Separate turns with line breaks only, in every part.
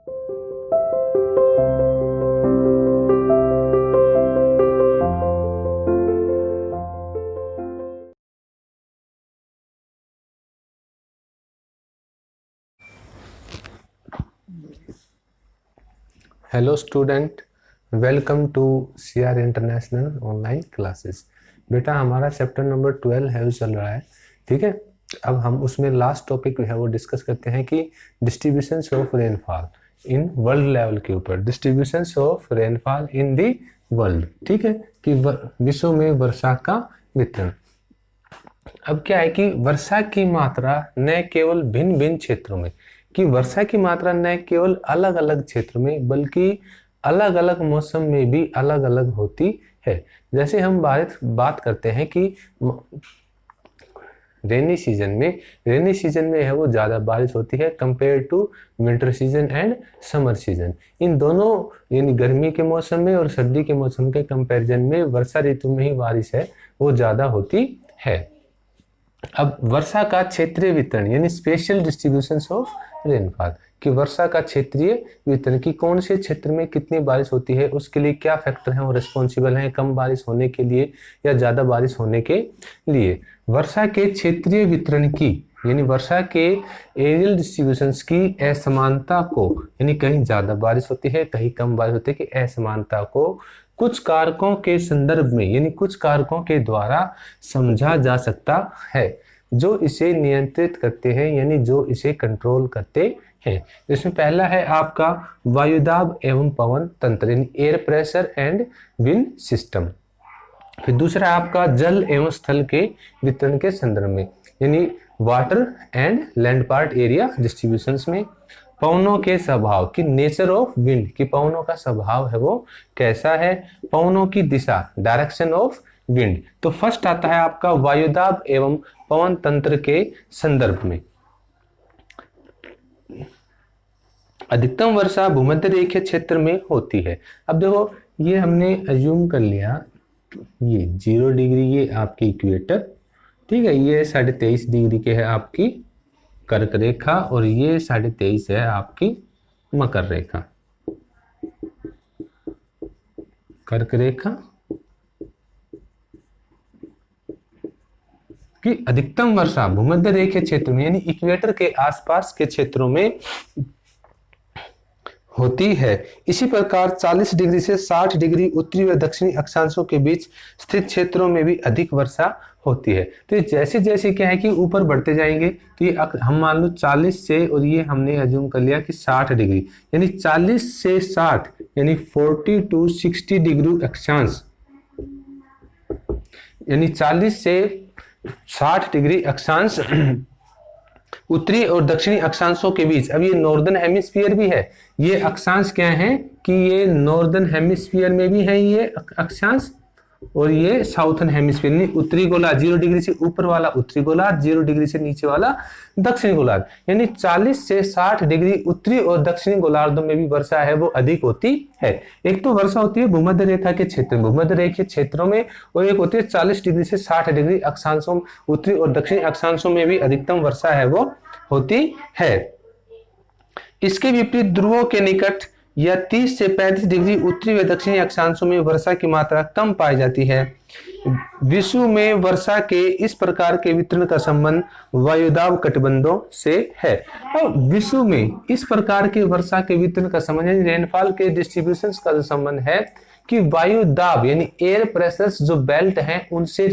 Hello student, welcome to CR international online classes. बेटा हमारा chapter number 12 है वो चल रहा है, ठीक है। अब हम उसमें लास्ट टॉपिक है वो डिस्कस करते हैं कि distributions of rainfall in world level के ऊपर, distributions of rainfall in the world, ठीक है, कि विश्व में वर्षा का वितरण। अब क्या है कि वर्षा की मात्रा न केवल भिन्न भिन्न क्षेत्रों में, कि वर्षा की मात्रा न केवल अलग अलग क्षेत्र में बल्कि अलग अलग मौसम में भी अलग अलग होती है। जैसे हम बात करते हैं कि रेनी सीजन में है वो ज़्यादा बारिश होती है compare to winter season and summer season. इन दोनों यानी गर्मी के मौसम में और सर्दी के मौसम के कंपैरिजन में वर्षा ऋतु में ही बारिश है वो ज़्यादा होती है। अब वर्षा का क्षेत्रीय वितरण यानी स्पेशल डिस्ट्रीब्यूशंस ऑफ रेनफॉल, कि वर्षा का क्षेत्रीय वितरण की कौन से क्षेत्र में कितनी बारिश होती है, उसके लिए क्या फैक्टर हैं वो रिस्पॉन्सिबल हैं कम बारिश होने के लिए या ज़्यादा बारिश होने के लिए। वर्षा के क्षेत्रीय वितरण की यानी वर्षा के एरियल डिस्ट्रीब्यूशंस की असमानता को, यानी कहीं ज़्यादा बारिश होती है कहीं कम बारिश होती है, कि असमानता को कुछ कारकों के संदर्भ में यानी कुछ कारकों के द्वारा समझा जा सकता है जो इसे नियंत्रित करते हैं यानी जो इसे कंट्रोल करते हैं। इसमें पहला है आपका वायुदाब एवं पवन तंत्र यानी air pressure and wind system. फिर दूसरा है आपका जल एवं स्थल के वितरण के संदर्भ में यानी water and land part area distributions में। पवनों के स्वभाव की नेचर ऑफ विंड, की पवनों का स्वभाव है वो कैसा है। पवनों की दिशा डायरेक्शन ऑफ विंड। तो फर्स्ट आता है आपका वायुदाब एवं पवन तंत्र के संदर्भ में। अधिकतम वर्षा भूमध्य रेखीय क्षेत्र में होती है। अब देखो ये हमने अज्यूम कर लिया, ये 0 डिग्री ये आपकी इक्वेटर, ठीक है, ये 23.5 डिग्री के है आपकी कर्क रेखा और ये 23.5 है आपकी मकर रेखा, कर्क रेखा की अधिकतम वर्षा भूमध्य रेखीय क्षेत्र में यानी इक्वेटर के आसपास के क्षेत्रों में होती है। इसी प्रकार 40 डिग्री से 60 डिग्री उत्तरी व दक्षिणी अक्षांशों के बीच स्थित क्षेत्रों में भी अधिक वर्षा होती है। तो जैसे जैसे क्या है कि ऊपर बढ़ते जाएंगे तो ये हम मान लो 40 से, और ये हमने अज्यूम कर लिया कि 60 डिग्री यानी 40 से 60 यानी 40 टू 60 डिग्री अक्षांश, यानी 40 से 60 डिग्री अक्षांश उत्तरी और दक्षिणी अक्षांशों के बीच। अब ये नॉर्दर्न हेमिस्फीयर भी है, ये अक्षांश क्या है कि ये नॉर्दर्न हेमिस्फीयर में भी है ये अक्षांश और ये साउथर्न हेमिस्फीयर यानी उत्तरी गोलार्ध 0 डिग्री से ऊपर वाला उत्तरी गोलार्ध, 0 डिग्री से नीचे वाला दक्षिणी गोलार्ध, यानी 40 से 60 डिग्री उत्तरी और दक्षिणी गोलार्धों में भी वर्षा है वो अधिक होती है। एक तो वर्षा होती है भूमध्य रेखा के क्षेत्र में, भूमध्य रेखीय क्षेत्रों में, और एक होती है 40 डिग्री से 60 डिग्री अक्षांशों उत्तरी और दक्षिणी अक्षांशों में भी अधिकतम वर्षा है वो होती है। इसके विपरीत ध्रुवों के निकट या 30 से 35 डिग्री उत्तरी व दक्षिणी अक्षांशों में वर्षा की मात्रा कम पाई जाती है। विश्व में वर्षा के इस प्रकार के वितरण का संबंध वायुदाब कटिबंधों से है। और विश्व में इस प्रकार के वर्षा के वितरण का संबंध यानी रेनफॉल के डिस्ट्रीब्यूशंस का जो संबंध है कि वायु दाब यानी एयर प्रेशर्स जो बेल्ट हैं उनसे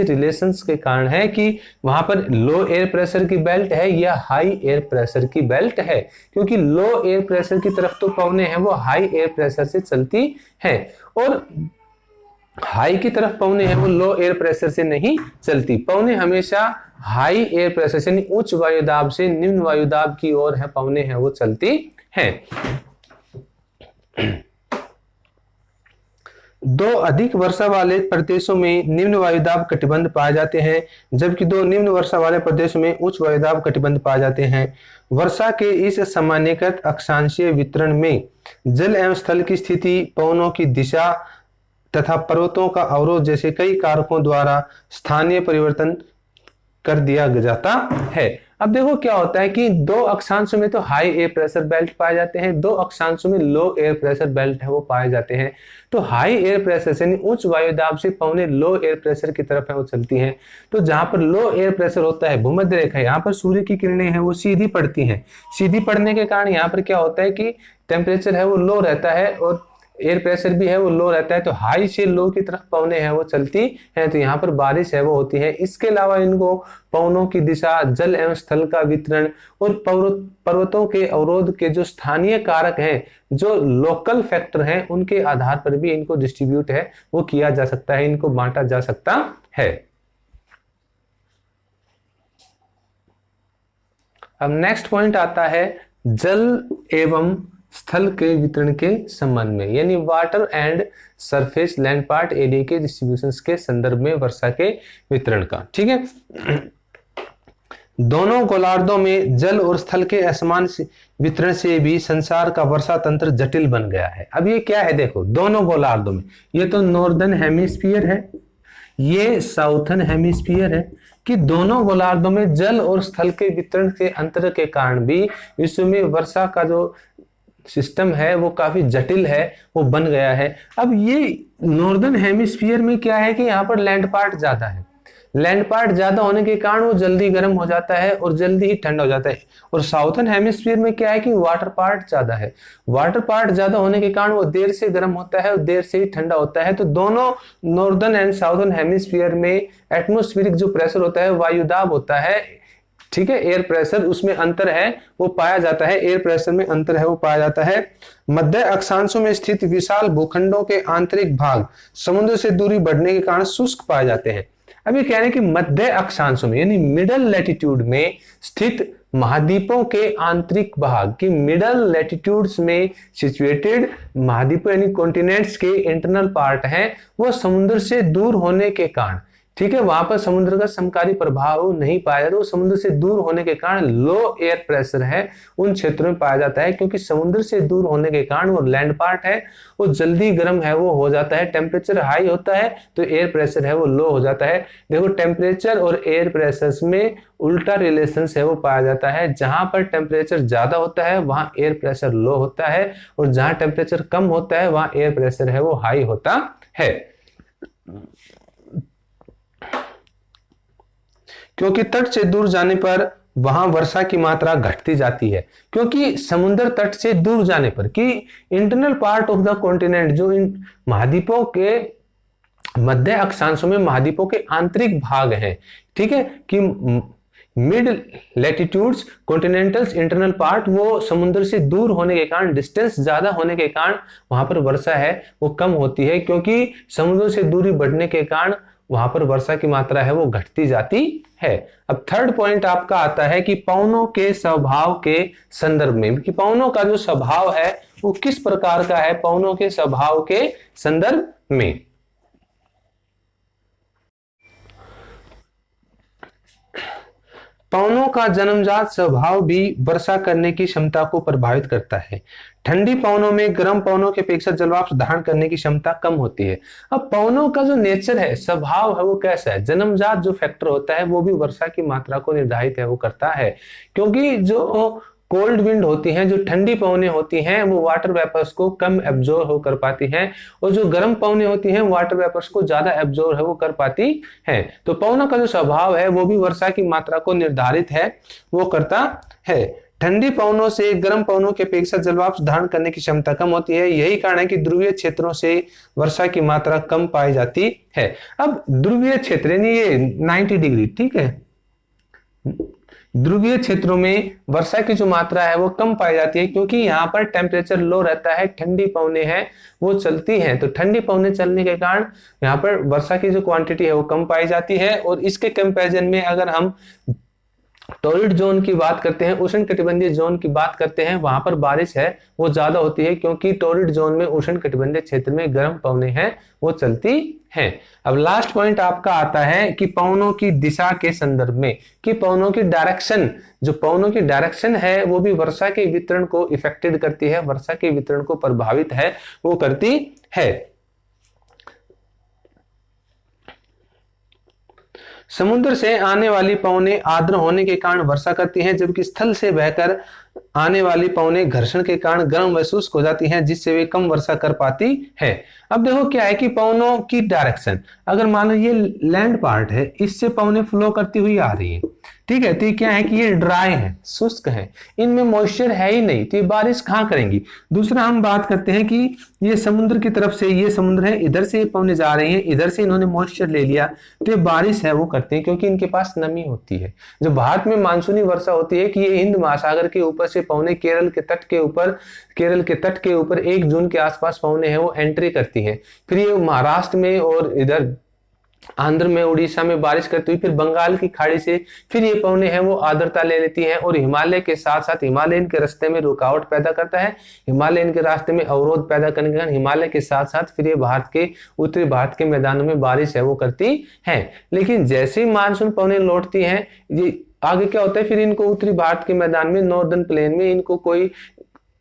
रिलेशंस के कारण है कि वहां पर लो एयर प्रेशर की बेल्ट है या हाई एयर प्रेशर की बेल्ट है, क्योंकि लो एयर प्रेशर की तरफ तो पवनें हैं वो हाई एयर प्रेशर से चलती हैं और हाई की तरफ पवनें हैं वो लो एयर प्रेशर से नहीं चलती। पवनें हमेशा हाई एयर प्रेशर से यानी उच्च वायुदाब से निम्न वायुदाब की ओर है पवनें हैं वो चलती हैं। दो अधिक वर्षा वाले प्रदेशों में निम्न वायुदाब कटिबंध पाए जाते हैं, जबकि दो निम्न वर्षा वाले प्रदेशों में उच्च वायुदाब कटिबंध पाए जाते हैं। वर्षा के इस सामान्यकृत अक्षांशीय वितरण में जल एवं स्थल की स्थिति, पवनों की दिशा तथा पर्वतों का अवरोध जैसे कई कारकों द्वारा स्थानीय परिवर्तन कर दिया जाता है। अब देखो क्या होता है कि दो अक्षांशों में तो हाई एयर प्रेशर बेल्ट पाए जाते हैं, दो अक्षांशों में लो एयर प्रेशर बेल्ट है वो पाए जाते हैं। तो हाई एयर प्रेशर से उच्च वायु दाब से पवनें लो एयर प्रेशर की तरफ है वो चलती हैं। तो जहां पर लो एयर प्रेशर होता है, भूमध्य रेखा, यहाँ पर सूर्य की किरणें हैं वो सीधी पड़ती हैं। सीधी पड़ने के कारण यहाँ पर क्या होता है कि टेम्परेचर है वो लो रहता है और एयर प्रेशर भी है वो लो रहता है। तो हाई से लो की तरफ पवनें हैं वो चलती हैं, तो यहाँ पर बारिश है वो होती है। इसके अलावा इनको पवनों की दिशा, जल एवं स्थल का वितरण और पर्वतों के अवरोध के जो स्थानीय कारक हैं, जो लोकल फैक्टर हैं, उनके आधार पर भी इनको डिस्ट्रीब्यूट है वो किया जा सकता है, इनको बांटा जा सकता है। अब नेक्स्ट पॉइंट आता है जल एवं स्थल के वितरण के संबंध में, यानी water and surface land part area के डिस्ट्रीब्यूशन के संदर्भ में वर्षा के वितरण का। ठीक है, दोनों गोलार्धों में जल और स्थल के असमान वितरण से भी संसार का वर्षा तंत्र जटिल बन गया है। अब ये क्या है, देखो दोनों गोलार्धों में, ये तो नॉर्दर्न हेमिस्फीयर है, ये साउथर्न हेमिस्फीयर है, कि दोनों गोलार्धों में जल और स्थल के वितरण के अंतर के कारण भी विश्व में वर्षा का जो सिस्टम है वो काफी जटिल है वो बन गया है। अब ये नॉर्दर्न हेमिस्फीयर में क्या है कि यहाँ पर लैंड पार्ट ज्यादा है, लैंड पार्ट ज्यादा होने के कारण वो जल्दी गर्म हो जाता है और जल्दी ही ठंडा हो जाता है। और साउथर्न हेमिस्फीयर में क्या है कि वाटर पार्ट ज्यादा है, वाटर पार्ट ज्यादा होने के कारण वो देर से गर्म होता है और देर से ही ठंडा होता है। तो दोनों नॉर्दर्न एंड साउथर्न हेमिस्फीयर में एटमोस्फेरिक जो प्रेशर होता है, वायुदाब होता है, ठीक है, एयर प्रेशर, उसमें अंतर है वो पाया जाता है, एयर प्रेशर में अंतर है वो पाया जाता है। मध्य अक्षांशों में स्थित विशाल भूखंडों के आंतरिक भाग समुद्र से दूरी बढ़ने के कारण शुष्क पाए जाते हैं। अब ये कह रहे हैं कि मध्य अक्षांशों में यानी मिडल लैटिट्यूड में स्थित महाद्वीपों के आंतरिक भाग की मिडल लैटिट्यूड्स में सिचुएटेड महाद्वीपों यानी कॉन्टिनेंट्स के इंटरनल पार्ट हैं वो समुद्र से दूर होने के कारण, ठीक है, वहां पर समुद्र का समकारी प्रभाव नहीं पाया जाता, तो समुद्र से दूर होने के कारण लो एयर प्रेशर है उन क्षेत्रों में पाया जाता है, क्योंकि समुद्र से दूर होने के कारण वो लैंड पार्ट है वो जल्दी गर्म है वो हो जाता है। टेम्परेचर हाई होता है तो एयर प्रेशर है वो लो हो जाता है। देखो टेम्परेचर और एयर प्रेशर में उल्टा रिलेशन है वो पाया जाता है, जहां पर टेम्परेचर ज्यादा होता है वहां एयर प्रेशर लो होता है और जहां टेम्परेचर कम होता है वहां एयर प्रेशर है वो हाई होता है। क्योंकि तट से दूर जाने पर वहां वर्षा की मात्रा घटती जाती है, क्योंकि समुद्र तट से दूर जाने पर कि internal part of the continent, जो इन महाद्वीपों के मध्य अक्षांशों में महाद्वीपों के आंतरिक भाग हैं, ठीक है, कि मिड लैटिट्यूड्स कॉन्टिनेंटल्स इंटरनल पार्ट वो समुद्र से दूर होने के कारण, डिस्टेंस ज्यादा होने के कारण वहां पर वर्षा है वो कम होती है, क्योंकि समुद्र से दूरी बढ़ने के कारण वहां पर वर्षा की मात्रा है वो घटती जाती है। अब थर्ड पॉइंट आपका आता है कि पवनों के स्वभाव के संदर्भ में, कि पवनों का जो स्वभाव है वो किस प्रकार का है, पवनों के स्वभाव के संदर्भ में। पवनों का जन्मजात स्वभाव भी वर्षा करने की क्षमता को प्रभावित करता है। ठंडी पवनों में गर्म पवनों की अपेक्षा जलवाष्प धारण करने की क्षमता कम होती है। अब पवनों का जो नेचर है, स्वभाव है वो कैसा है, जन्मजात जो फैक्टर होता है वो भी वर्षा की मात्रा को निर्धारित है वो करता है, क्योंकि जो कोल्ड विंड होती हैं, जो ठंडी पवनें होती हैं वो वाटर वेपर्स को कम एब्जॉर्ब हो कर पाती हैं, और जो गर्म पवनें होती हैं वाटर वेपर्स को ज्यादा एब्जॉर्ब है वो कर पाती हैं। तो पवनों का जो स्वभाव है वो भी वर्षा की मात्रा को निर्धारित है वो करता है। ठंडी पवनों से गर्म पवनों की अपेक्षा जलवाष्प धारण करने की क्षमता कम होती है, यही कारण है कि ध्रुवीय क्षेत्रों से वर्षा की मात्रा कम पाई जाती है। अब ध्रुवीय क्षेत्र यानी ये 90 डिग्री, ठीक है, ध्रुवीय क्षेत्रों में वर्षा की जो मात्रा है वो कम पाई जाती है, क्योंकि यहाँ पर टेम्परेचर लो रहता है, ठंडी पवनें हैं वो चलती हैं, तो ठंडी पवनें चलने के कारण यहाँ पर वर्षा की जो क्वांटिटी है वो कम पाई जाती है। और इसके कंपैरिजन में अगर हम टॉरिड जोन की बात करते हैं, उष्णकटिबंधीय जोन की बात करते हैं, वहां पर बारिश है वो ज्यादा होती है, क्योंकि टॉरिड जोन में उष्णकटिबंधीय क्षेत्र में गर्म पवनें हैं वो चलती हैं। अब लास्ट पॉइंट आपका आता है कि पवनों की दिशा के संदर्भ में, कि पवनों की डायरेक्शन, जो पवनों की डायरेक्शन है वो भी वर्षा के वितरण को इफेक्टेड करती है, वर्षा के वितरण को प्रभावित है वो करती है। समुद्र से आने वाली पवनें आर्द्र होने के कारण वर्षा करती हैं, जबकि स्थल से बहकर आने वाली पवनें घर्षण के कारण गर्म व शुष्क हो जाती हैं, जिससे वे कम वर्षा कर पाती है। अब देखो क्या है कि पवनों की डायरेक्शन, अगर मान लो ये लैंड पार्ट है, इससे पवनें फ्लो करती हुई आ रही है, ठीक है, तो ये क्या है कि ये ड्राई है, शुष्क है, इनमें मॉइस्चर है ही नहीं, तो ये बारिश कहाँ करेंगी। दूसरा हम बात करते हैं कि ये समुद्र की तरफ से, ये समुद्र है, इधर से ये पवनें जा रही हैं, इधर से इन्होंने मॉइस्चर ले लिया, तो ये बारिश है वो करते हैं, क्योंकि इनके पास नमी होती है। जो भारत में मानसूनी वर्षा होती है कि ये हिंद महासागर के ऊपर से पवनें केरल के तट के ऊपर 1 जून के आसपास पवनें हैं वो एंट्री करती हैं, फिर ये महाराष्ट्र में और इधर आंध्र में, उड़ीसा में बारिश करती हुई फिर बंगाल की खाड़ी से फिर ये पवनें हैं वो आर्द्रता ले लेती हैं, और हिमालय के साथ साथ हिमालय इनके रास्ते में रुकावट पैदा करता है, हिमालय इनके रास्ते में अवरोध पैदा करने के कारण हिमालय के साथ साथ फिर ये भारत के उत्तरी भारत के मैदानों में बारिश है वो करती है। लेकिन जैसे ही मानसून पवनें लौटती हैं, ये आगे क्या होता है, फिर इनको उत्तरी भारत के मैदान में, नॉर्दर्न प्लेन में इनको कोई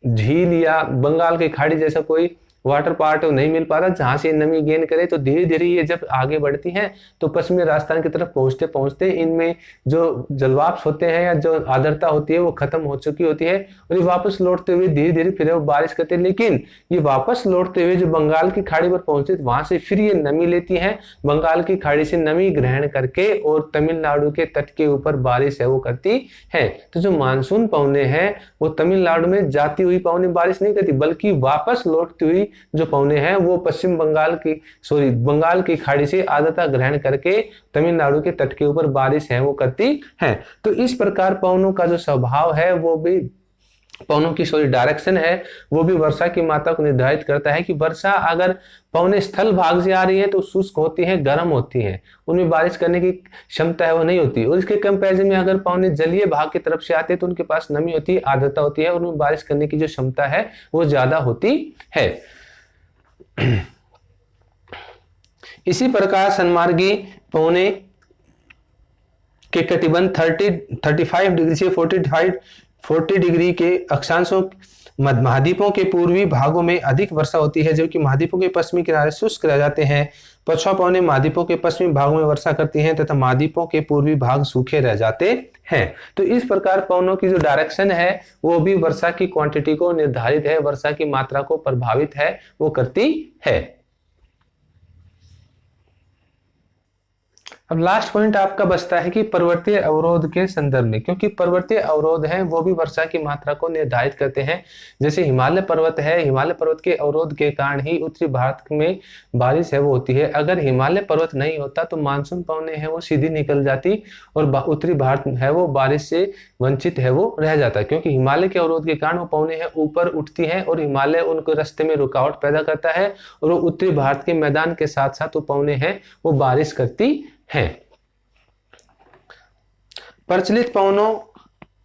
झील या बंगाल की खाड़ी जैसा कोई वाटर पार्ट नहीं मिल पा रहा जहां से नमी गेन करे, तो धीरे धीरे ये जब आगे बढ़ती हैं तो पश्चिमी राजस्थान की तरफ पहुंचते पहुंचते इनमें जो जलवाष्प होते हैं या जो आर्द्रता होती है वो खत्म हो चुकी होती है, और ये वापस लौटते हुए धीरे धीरे फिर वो बारिश करते हैं। लेकिन ये वापस लौटते हुए जो बंगाल की खाड़ी पर पहुंचते वहां से फिर ये नमी लेती है, बंगाल की खाड़ी से नमी ग्रहण करके और तमिलनाडु के तट के ऊपर बारिश है वो करती है। तो जो मानसून पवनें हैं वो तमिलनाडु में जाती हुई पवनें बारिश नहीं करती, बल्कि वापस लौटती हुई जो पवनें हैं वो पश्चिम बंगाल की खाड़ी से आर्द्रता ग्रहण करके तमिलनाडु के तट के ऊपर बारिश है वो करती है। तो इस प्रकार पवनों का जो स्वभाव है वो भी, पवनों की डायरेक्शन है वो भी वर्षा की मात्रा को निर्धारित करता है कि वर्षा अगर पवनें स्थल भाग से आ रही है तो शुष्क होती है, गर्म होती है, उनमें बारिश करने की क्षमता है वो नहीं होती, और इसके कंपैरिजन में अगर पवनें जलीय भाग की तरफ से आते हैं तो उनके पास नमी होती है, आर्द्रता होती है, उनमें बारिश करने की जो क्षमता है वो ज्यादा होती है। इसी प्रकार सन्मार्गी पवनें के कटिबंध 35 डिग्री से 40 डिग्री के अक्षांशों महाद्वीपों के पूर्वी भागों में अधिक वर्षा होती है, जबकि महाद्वीपों के पश्चिमी किनारे शुष्क रह जाते हैं। पछुआ पवनें महाद्वीपों के पश्चिमी भागों में वर्षा करती हैं तथा महाद्वीपों के पूर्वी भाग सूखे रह जाते हैं। तो इस प्रकार पवनों की जो डायरेक्शन है वो भी वर्षा की क्वांटिटी को निर्धारित है, वर्षा की मात्रा को प्रभावित है वो करती है। अब लास्ट पॉइंट आपका बचता है कि पर्वतीय अवरोध के संदर्भ में, क्योंकि पर्वतीय अवरोध है वो भी वर्षा की मात्रा को निर्धारित करते हैं। जैसे हिमालय पर्वत है, हिमालय पर्वत के अवरोध के कारण ही उत्तरी भारत में बारिश है वो होती है। अगर हिमालय पर्वत नहीं होता तो मानसून पवनें है वो सीधी निकल जाती और उत्तरी भारत है वो बारिश से वंचित है वो रह जाता, क्योंकि हिमालय के अवरोध के कारण वो पवनें है ऊपर उठती हैं और हिमालय उनके रास्ते में रुकावट पैदा करता है, और वो उत्तरी भारत के मैदान के साथ साथ वो पवनें हैं वो बारिश करती हैं। प्रचलित पवनों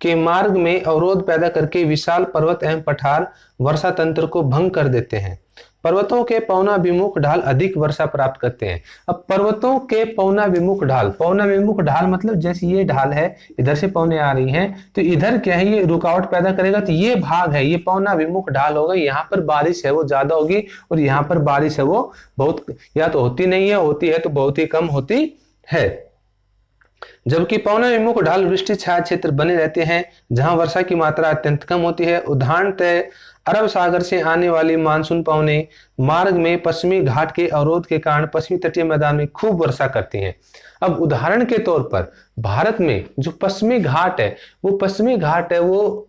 के मार्ग में अवरोध पैदा करके विशाल पर्वत एवं पठार वर्षा तंत्र को भंग कर देते हैं। पर्वतों के पवनाभिमुख ढाल अधिक वर्षा प्राप्त करते हैं। अब पर्वतों के पवनाभिमुख ढाल मतलब जैसे ये ढाल है, इधर से पवनें आ रही हैं तो इधर क्या है ये रुकावट पैदा करेगा, तो ये भाग है ये पवनाभिमुख ढाल होगा, यहाँ पर बारिश है वो ज्यादा होगी और यहाँ पर बारिश है वो बहुत या तो होती नहीं है, होती है तो बहुत ही कम होती है। जबकि पवनाभिमुख ढाल वृष्टि छाया क्षेत्र बने रहते हैं जहां वर्षा की मात्रा अत्यंत कम होती है। उदाहरणतः अरब सागर से आने वाली मानसून पवनें मार्ग में पश्चिमी घाट के अवरोध के कारण पश्चिमी तटीय मैदान में खूब वर्षा करती हैं। अब उदाहरण के तौर पर भारत में जो पश्चिमी घाट है वो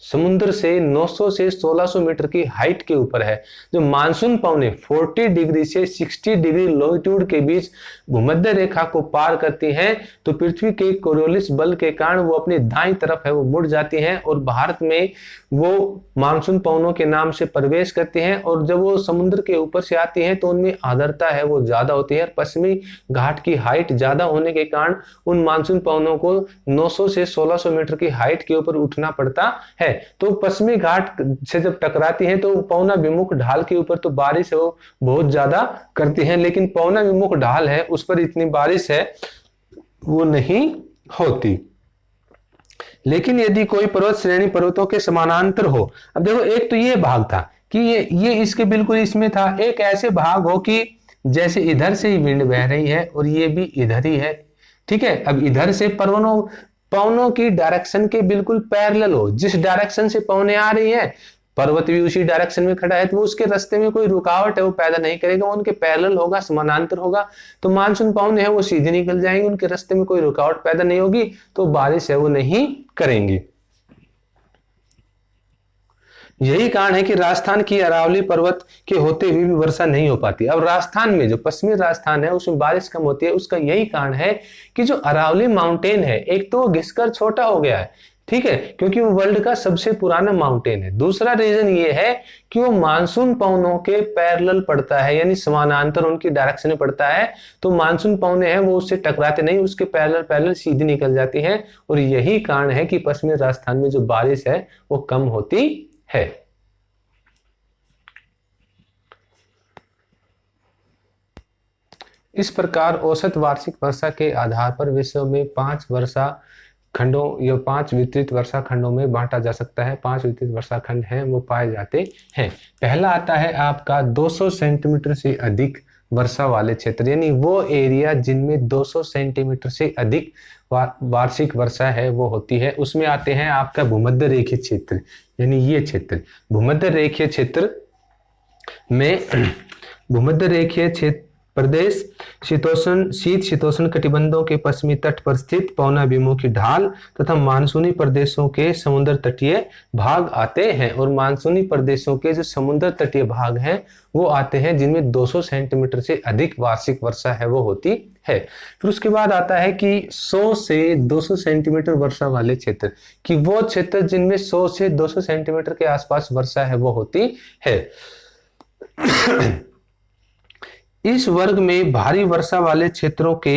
समुद्र से 900 से 1600 मीटर की हाइट के ऊपर है। जो मानसून पवनें 40 डिग्री से 60 डिग्री लॉन्गिट्यूड के बीच भूमध्य रेखा को पार करती हैं तो पृथ्वी के कोरियोलिस बल के कारण वो अपनी दाईं तरफ है वो मुड़ जाती हैं और भारत में वो मानसून पवनों के नाम से प्रवेश करती हैं, और जब वो समुद्र के ऊपर से आती हैं तो उनमें आर्द्रता है वो ज्यादा होती है। पश्चिमी घाट की हाइट ज्यादा होने के कारण उन मानसून पवनों को 900 से 1600 मीटर की हाइट के ऊपर उठना पड़ता है। तो पश्चिमी घाट से जब टकराती हैं तो पवनाभिमुख ढाल के ऊपर तो बारिश है वो बहुत ज्यादा करती हैं, लेकिन पवनाभिमुख ढाल है उस पर इतनी बारिश है वो नहीं होती। लेकिन यदि कोई पर्वत श्रेणी पर्वतों के समानांतर हो, अब देखो एक तो ये भाग था कि ये इसके बिल्कुल इसमें था, एक ऐसे भाग हो कि जैसे इधर से ही विंड बह रही है और ये भी इधर ही है, ठीक है। अब इधर से पवनों की डायरेक्शन के बिल्कुल पैरेलल हो, जिस डायरेक्शन से पवनें आ रही है, पर्वत भी उसी डायरेक्शन में खड़ा है, तो वो उसके रास्ते में कोई रुकावट है वो पैदा नहीं करेगा, वो उनके पैरेलल होगा, समानांतर होगा। तो मानसून पवनें हैं वो सीधे निकल जाएंगी, उनके रास्ते में कोई रुकावट पैदा नहीं होगी, तो बारिश है वो नहीं करेंगी। यही कारण है कि राजस्थान की अरावली पर्वत के होते हुए भी वर्षा नहीं हो पाती। अब राजस्थान में, जो पश्चिमी राजस्थान है, उसमें बारिश कम होती है। उसका यही कारण है कि जो अरावली माउंटेन है, एक तो वो घिसकर छोटा हो गया है, ठीक है, क्योंकि वो वर्ल्ड का सबसे पुराना माउंटेन है। दूसरा रीजन ये है कि वो मानसून पवनों के पैरेलल पड़ता है, यानी समानांतर उनकी डायरेक्शन में पड़ता है। तो मानसून पवनें हैं वो उससे टकराते नहीं, उसके पैरेलल सीधी निकल जाती हैं। और यही कारण है कि पश्चिमी राजस्थान में जो बारिश है वो कम होती है। इस प्रकार औसत वार्षिक वर्षा के आधार पर विश्व में 5 वर्षा खंडों या 5 वितरित वर्षा खंडों में बांटा जा सकता है। 5 वितरित वर्षा खंड हैं वो पाए जाते हैं। पहला आता है आपका 200 सेंटीमीटर से अधिक वर्षा वाले क्षेत्र, यानी वो एरिया जिनमें 200 सेंटीमीटर से अधिक वार्षिक वर्षा है वो होती है। उसमें आते हैं आपका भूमध्य रेखीय क्षेत्र, यानी ये क्षेत्र भूमध्य रेखीय क्षेत्र में भूमध्य रेखीय क्षेत्र प्रदेश शीत शीतोष्ण कटिबंधों के पश्चिमी तट पर स्थित पवनाभिमुखी ढाल तथा मानसूनी प्रदेशों के समुद्र तटीय भाग आते हैं। और मानसूनी प्रदेशों के जो समुद्र तटीय भाग हैं वो आते हैं जिनमें 200 सेंटीमीटर से अधिक वार्षिक वर्षा है वो होती है। फिर उसके बाद आता है कि 100 से 200 सेंटीमीटर वर्षा वाले क्षेत्र, कि वो क्षेत्र जिनमें 100 से 200 सेंटीमीटर के आसपास वर्षा है वो होती है। इस वर्ग में भारी वर्षा वाले क्षेत्रों के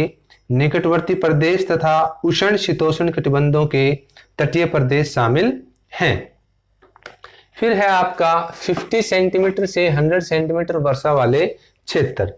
निकटवर्ती प्रदेश तथा उष्ण शीतोष्ण कटिबंधों के तटीय प्रदेश शामिल हैं। फिर है आपका 50 सेंटीमीटर से 100 सेंटीमीटर वर्षा वाले क्षेत्र।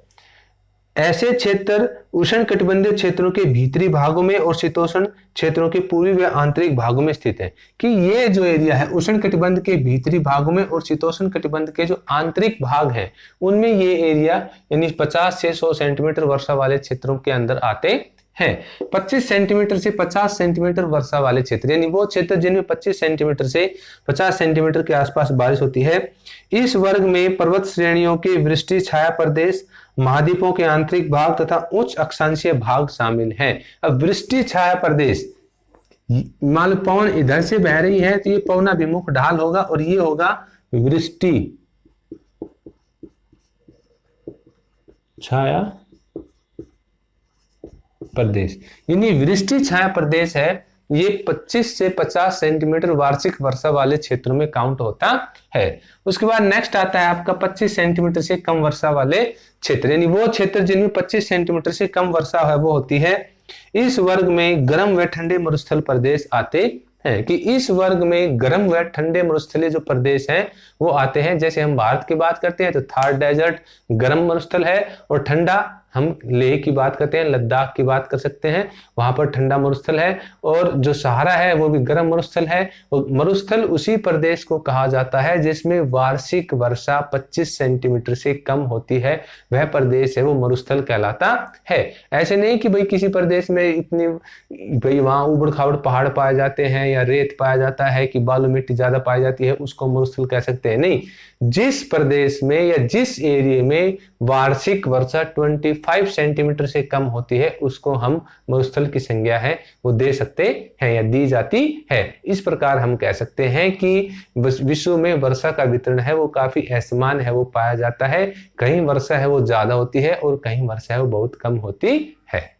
ऐसे क्षेत्र उष्ण कटिबंधीय क्षेत्रों के भीतरी भागों में और शीतोष्ण क्षेत्रों के पूर्वी व आंतरिक भागों में स्थित है। कि ये जो एरिया है उष्ण कटिबंध के भीतरी भागों में और शीतोष्ण कटिबंध के जो आंतरिक भाग हैं उनमें ये एरिया यानी 50 से 100 सेंटीमीटर वर्षा वाले क्षेत्रों के अंदर आते हैं। 25 सेंटीमीटर से 50 सेंटीमीटर वर्षा वाले क्षेत्र, यानी वो क्षेत्र जिनमें 25 सेंटीमीटर से 50 सेंटीमीटर के आसपास बारिश होती है। इस वर्ग में पर्वत श्रेणियों के वृष्टि छाया प्रदेश, महाद्वीपों के आंतरिक भाग तथा उच्च अक्षांशीय भाग शामिल हैं। अब वृष्टि छाया प्रदेश, मान लो पवन इधर से बह रही है तो ये पवनाभिमुख ढाल होगा और ये होगा वृष्टि छाया प्रदेश। यानी वृष्टि छाया प्रदेश है ये 25 से 50 सेंटीमीटर वार्षिक वर्षा वाले क्षेत्रों में काउंट होता है। उसके बाद नेक्स्ट आता है आपका 25 सेंटीमीटर से कम वर्षा वाले क्षेत्र, यानी वो क्षेत्र जिनमें 25 सेंटीमीटर से कम वर्षा है वो होती है। इस वर्ग में गर्म व ठंडे मरुस्थल प्रदेश आते हैं। कि इस वर्ग में गर्म व ठंडे मरुस्थलीय जो प्रदेश हैं वो आते हैं। जैसे हम भारत की बात करते हैं तो थार डेजर्ट गर्म मरुस्थल है, और ठंडा हम लेह की बात करते हैं, लद्दाख की बात कर सकते हैं, वहां पर ठंडा मरुस्थल है। और जो सहारा है वो भी गर्म मरुस्थल है। और मरुस्थल उसी प्रदेश को कहा जाता है जिसमें वार्षिक वर्षा 25 सेंटीमीटर से कम होती है, वह प्रदेश है वो मरुस्थल कहलाता है। ऐसे नहीं कि भाई किसी प्रदेश में इतनी भाई वहां उबड़ खाबड़ पहाड़ पाए जाते हैं या रेत पाया जाता है कि बालू मिट्टी ज्यादा पाई जाती है उसको मरुस्थल कह सकते हैं। नहीं, जिस प्रदेश में या जिस एरिया में वार्षिक वर्षा 25 सेंटीमीटर से कम होती है उसको हम मरुस्थल की संज्ञा है वो दे सकते हैं या दी जाती है। इस प्रकार हम कह सकते हैं कि विश्व में वर्षा का वितरण है वो काफी असमान है वो पाया जाता है। कहीं वर्षा है वो ज्यादा होती है और कहीं वर्षा है वो बहुत कम होती है।